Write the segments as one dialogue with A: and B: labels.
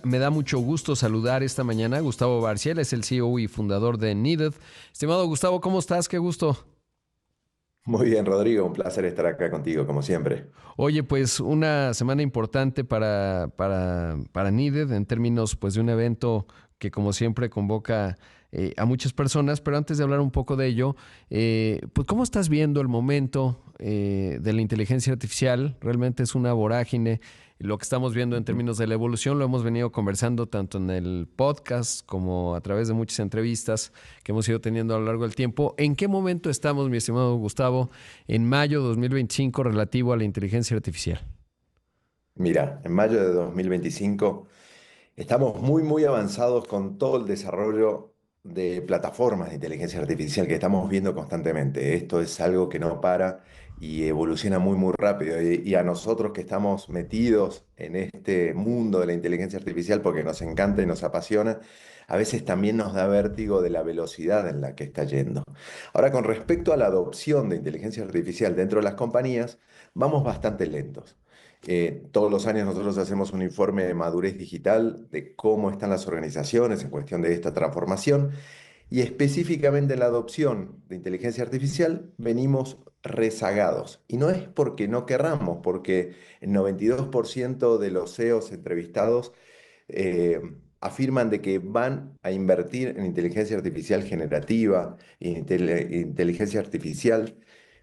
A: Me da mucho gusto saludar esta mañana a Gustavo Barciel, es el CEO y fundador de Needed. Estimado Gustavo, ¿cómo estás? Qué gusto.
B: Muy bien, Rodrigo, un placer estar acá contigo, como siempre.
A: Oye, pues una semana importante para Needed en términos pues, de un evento que como siempre convoca a muchas personas, pero antes de hablar un poco de ello, pues ¿cómo estás viendo el momento de la inteligencia artificial? Realmente es una vorágine. Lo que estamos viendo en
B: Ujú.
A: términos de la evolución lo hemos venido conversando tanto en el podcast como a través de muchas entrevistas que hemos ido teniendo a lo largo del tiempo. ¿En qué momento estamos, mi estimado Gustavo, en mayo de 2025 relativo a la inteligencia artificial?
B: Mira, en mayo de 2025 estamos muy avanzados con todo el desarrollo de plataformas de inteligencia artificial que estamos viendo constantemente. Esto es algo que no para y evoluciona muy rápido. Y a nosotros que estamos metidos en este mundo de la inteligencia artificial porque nos encanta y nos apasiona, a veces también nos da vértigo de la velocidad en la que está yendo. Ahora, con respecto a la adopción de inteligencia artificial dentro de las compañías, vamos bastante lentos. Todos los años nosotros hacemos un informe de madurez digital de cómo están las organizaciones en cuestión de esta transformación y específicamente en la adopción de inteligencia artificial venimos rezagados. Y no es porque no querramos, porque el 92% de los CEOs entrevistados eh, afirman de que van a invertir en inteligencia artificial generativa, inteligencia artificial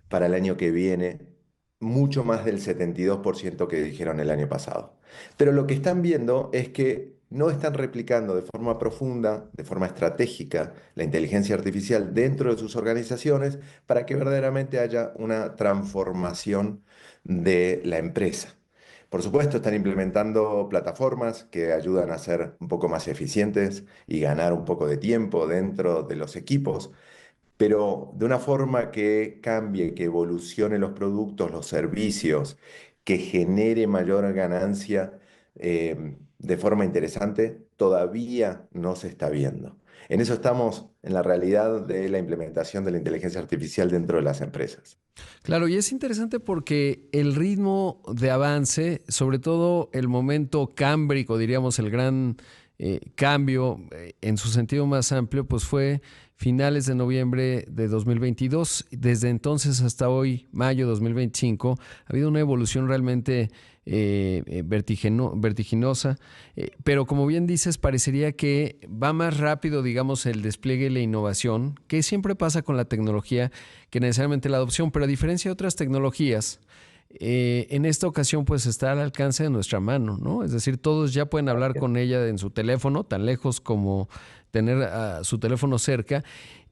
B: para el año que viene, mucho más del 72% que dijeron el año pasado. Pero lo que están viendo es que no están replicando de forma profunda, de forma estratégica, la inteligencia artificial dentro de sus organizaciones para que verdaderamente haya una transformación de la empresa. Por supuesto, están implementando plataformas que ayudan a ser un poco más eficientes y ganar un poco de tiempo dentro de los equipos, pero de una forma que cambie, que evolucione los productos, los servicios, que genere mayor ganancia de forma interesante, todavía no se está viendo. En eso estamos en la realidad de la implementación de la inteligencia artificial dentro de las empresas.
A: Claro, y es interesante porque el ritmo de avance, sobre todo el momento cámbrico, diríamos, el gran cambio en su sentido más amplio, pues fue finales de noviembre de 2022. Desde entonces hasta hoy, mayo de 2025, ha habido una evolución realmente vertiginosa, pero como bien dices, parecería que va más rápido, digamos, el despliegue y la innovación, que siempre pasa con la tecnología, que necesariamente la adopción, pero a diferencia de otras tecnologías, en esta ocasión pues está al alcance de nuestra mano, ¿no? Es decir, todos ya pueden hablar con ella en su teléfono, tan lejos como tener su teléfono cerca.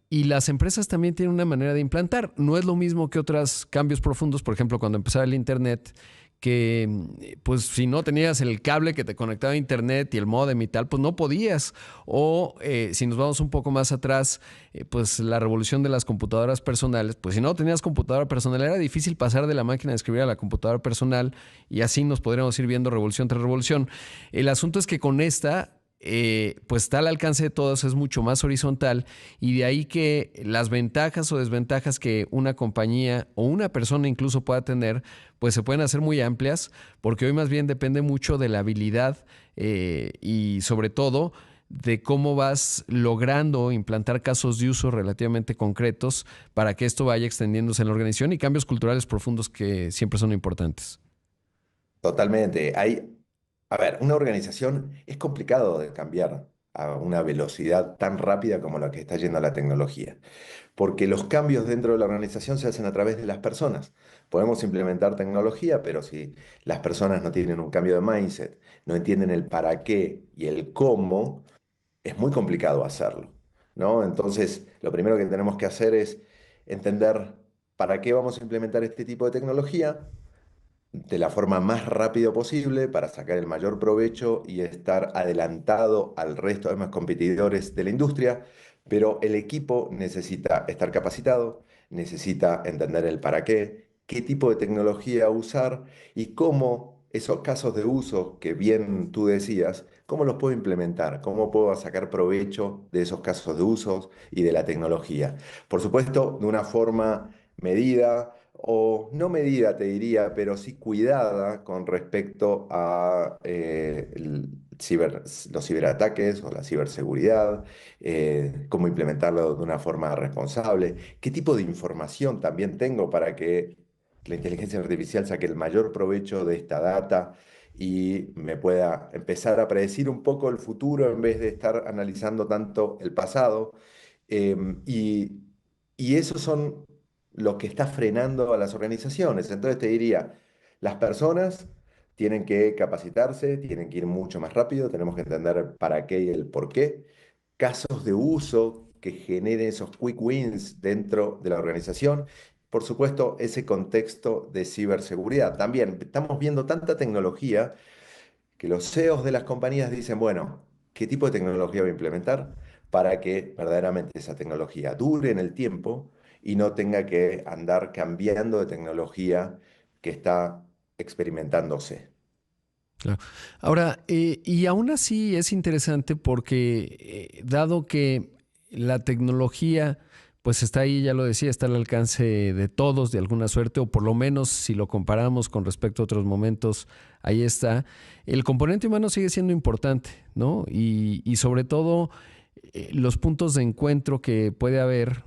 A: Y las empresas también tienen una manera de implantar. No es lo mismo que otros cambios profundos, por ejemplo, cuando empezaba el Internet, que pues si no tenías el cable que te conectaba a internet y el módem y tal, pues no podías. O si nos vamos un poco más atrás, pues la revolución de las computadoras personales, pues si no tenías computadora personal era difícil pasar de la máquina de escribir a la computadora personal y así nos podríamos ir viendo revolución tras revolución. El asunto es que con esta pues está al alcance de todos, es mucho más horizontal y de ahí que las ventajas o desventajas que una compañía o una persona incluso pueda tener, pues se pueden hacer muy amplias, porque hoy más bien depende mucho de la habilidad y sobre todo de cómo vas logrando implantar casos de uso relativamente concretos para que esto vaya extendiéndose en la organización y cambios culturales profundos que siempre son importantes.
B: Totalmente. A ver, una organización es complicado de cambiar a una velocidad tan rápida como la que está yendo la tecnología, porque los cambios dentro de la organización se hacen a través de las personas. Podemos implementar tecnología, pero si las personas no tienen un cambio de mindset, no entienden el para qué y el cómo, es muy complicado hacerlo, ¿no? Entonces, lo primero que tenemos que hacer es entender para qué vamos a implementar este tipo de tecnología de la forma más rápido posible para sacar el mayor provecho y estar adelantado al resto de los competidores de la industria, pero el equipo necesita estar capacitado, necesita entender el para qué tipo de tecnología usar y cómo esos casos de uso que bien tú decías, cómo los puedo implementar, cómo puedo sacar provecho de esos casos de usos y de la tecnología. Por supuesto, de una forma medida o no medida, te diría, pero sí cuidada con respecto a los ciberataques o la ciberseguridad, cómo implementarlo de una forma responsable, qué tipo de información también tengo para que la inteligencia artificial saque el mayor provecho de esta data y me pueda empezar a predecir un poco el futuro en vez de estar analizando tanto el pasado. Em, y, y esos son lo que está frenando a las organizaciones. Entonces te diría, las personas tienen que capacitarse, tienen que ir mucho más rápido, tenemos que entender el para qué y el por qué. Casos de uso que generen esos quick wins dentro de la organización. Por supuesto, ese contexto de ciberseguridad. También estamos viendo tanta tecnología que los CEOs de las compañías dicen, bueno, ¿qué tipo de tecnología voy a implementar para que verdaderamente esa tecnología dure en el tiempo y no tenga que andar cambiando de tecnología que está experimentándose?
A: Claro. Ahora, y aún así es interesante porque dado que la tecnología pues está ahí, ya lo decía, está al alcance de todos de alguna suerte, o por lo menos si lo comparamos con respecto a otros momentos, ahí está. El componente humano sigue siendo importante, ¿no? Y sobre todo los puntos de encuentro que puede haber,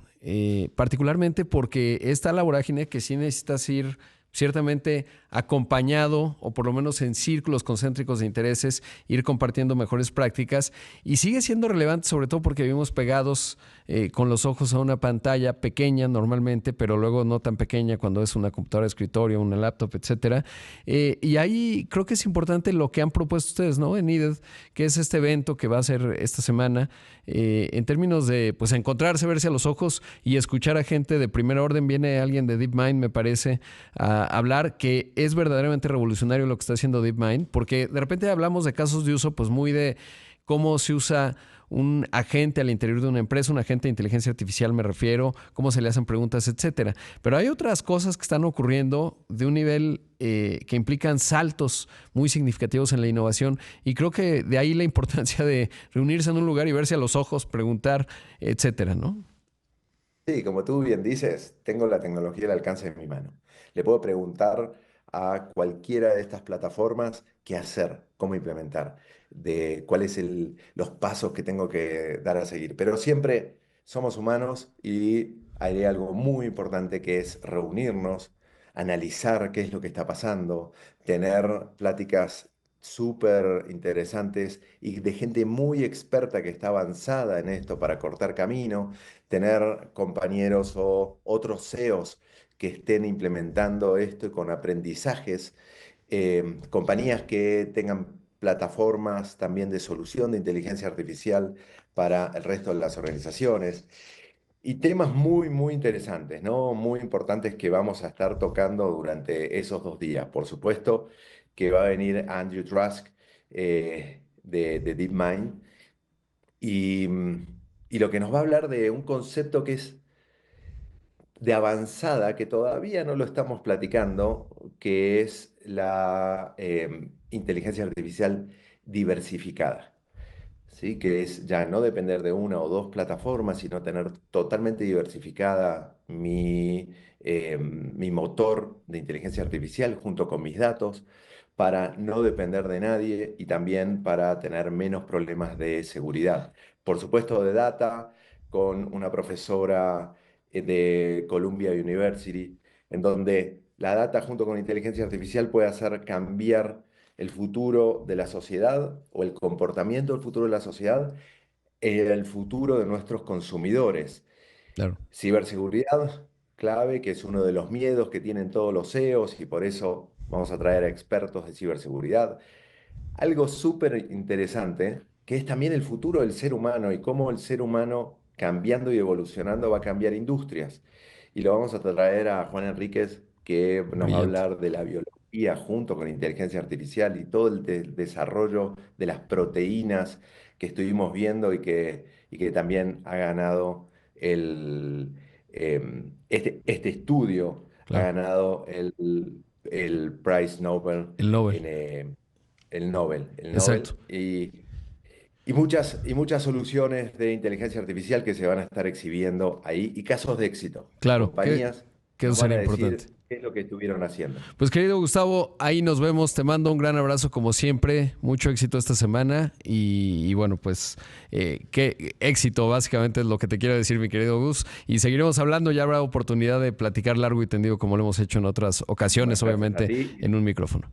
A: particularmente porque está la vorágine que sí necesitas ir ciertamente acompañado o por lo menos en círculos concéntricos de intereses, ir compartiendo mejores prácticas y sigue siendo relevante sobre todo porque vivimos pegados con los ojos a una pantalla pequeña normalmente, pero luego no tan pequeña cuando es una computadora de escritorio, una laptop, etcétera. Y ahí creo que es importante lo que han propuesto ustedes, ¿no? En IDED, que es este evento que va a ser esta semana, en términos de pues encontrarse, verse a los ojos y escuchar a gente de primer orden. Viene alguien de DeepMind, me parece, a hablar, que es verdaderamente revolucionario lo que está haciendo DeepMind, porque de repente hablamos de casos de uso pues muy de cómo se usa un agente al interior de una empresa, un agente de inteligencia artificial me refiero, cómo se le hacen preguntas, etcétera. Pero hay otras cosas que están ocurriendo de un nivel que implican saltos muy significativos en la innovación y creo que de ahí la importancia de reunirse en un lugar y verse a los ojos, preguntar, etcétera, ¿no?
B: Sí, como tú bien dices, tengo la tecnología al alcance de mi mano. Le puedo preguntar a cualquiera de estas plataformas qué hacer, cómo implementar, de cuáles los pasos que tengo que dar a seguir. Pero siempre somos humanos y hay algo muy importante que es reunirnos, analizar qué es lo que está pasando, tener pláticas súper interesantes y de gente muy experta que está avanzada en esto para cortar camino, tener compañeros o otros CEOs que estén implementando esto y con aprendizajes, compañías que tengan plataformas también de solución de inteligencia artificial para el resto de las organizaciones. Y temas muy, muy interesantes, ¿no? Muy importantes que vamos a estar tocando durante esos 2 días. Por supuesto que va a venir Andrew Trask de DeepMind y, y lo que nos va a hablar de un concepto que es de avanzada, que todavía no lo estamos platicando, que es la inteligencia artificial diversificada. ¿Sí? Que es ya no depender de una o dos plataformas, sino tener totalmente diversificada mi motor de inteligencia artificial junto con mis datos para no depender de nadie y también para tener menos problemas de seguridad. Por supuesto, de data, con una profesora de Columbia University, en donde la data junto con inteligencia artificial puede hacer cambiar el futuro de la sociedad o el comportamiento del futuro de la sociedad, el futuro de nuestros consumidores.
A: Claro.
B: Ciberseguridad, clave, que es uno de los miedos que tienen todos los CEOs y por eso vamos a traer a expertos de ciberseguridad. Algo súper interesante, que es también el futuro del ser humano y cómo el ser humano cambiando y evolucionando va a cambiar industrias. Y lo vamos a traer a Juan Enríquez, que nos va a
A: Brillante.
B: hablar de la biología junto con inteligencia artificial y todo el desarrollo de las proteínas que estuvimos viendo y que también ha ganado este estudio, ha
A: Claro.
B: ganado el Prize Nobel
A: El Nobel.
B: en, el Nobel
A: Exacto.
B: y muchas soluciones de inteligencia artificial que se van a estar exhibiendo ahí y casos de éxito.
A: Claro.
B: Compañías
A: Que eso
B: nos van a
A: sería
B: decir
A: importante.
B: qué es lo que estuvieron haciendo.
A: Pues querido Gustavo, ahí nos vemos. Te mando un gran abrazo como siempre. Mucho éxito esta semana. Y bueno, pues qué éxito básicamente es lo que te quiero decir, mi querido Gus. Y seguiremos hablando. Ya habrá oportunidad de platicar largo y tendido como lo hemos hecho en otras ocasiones,
B: Bueno, gracias a
A: obviamente,
B: ti
A: en un micrófono.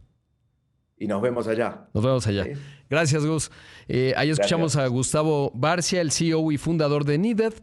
B: y nos vemos allá.
A: Nos vemos allá.
B: ¿Sí?
A: Gracias, Gus. Ahí escuchamos a
B: Gracias.
A: Gustavo Barcia, el CEO y fundador de Needed.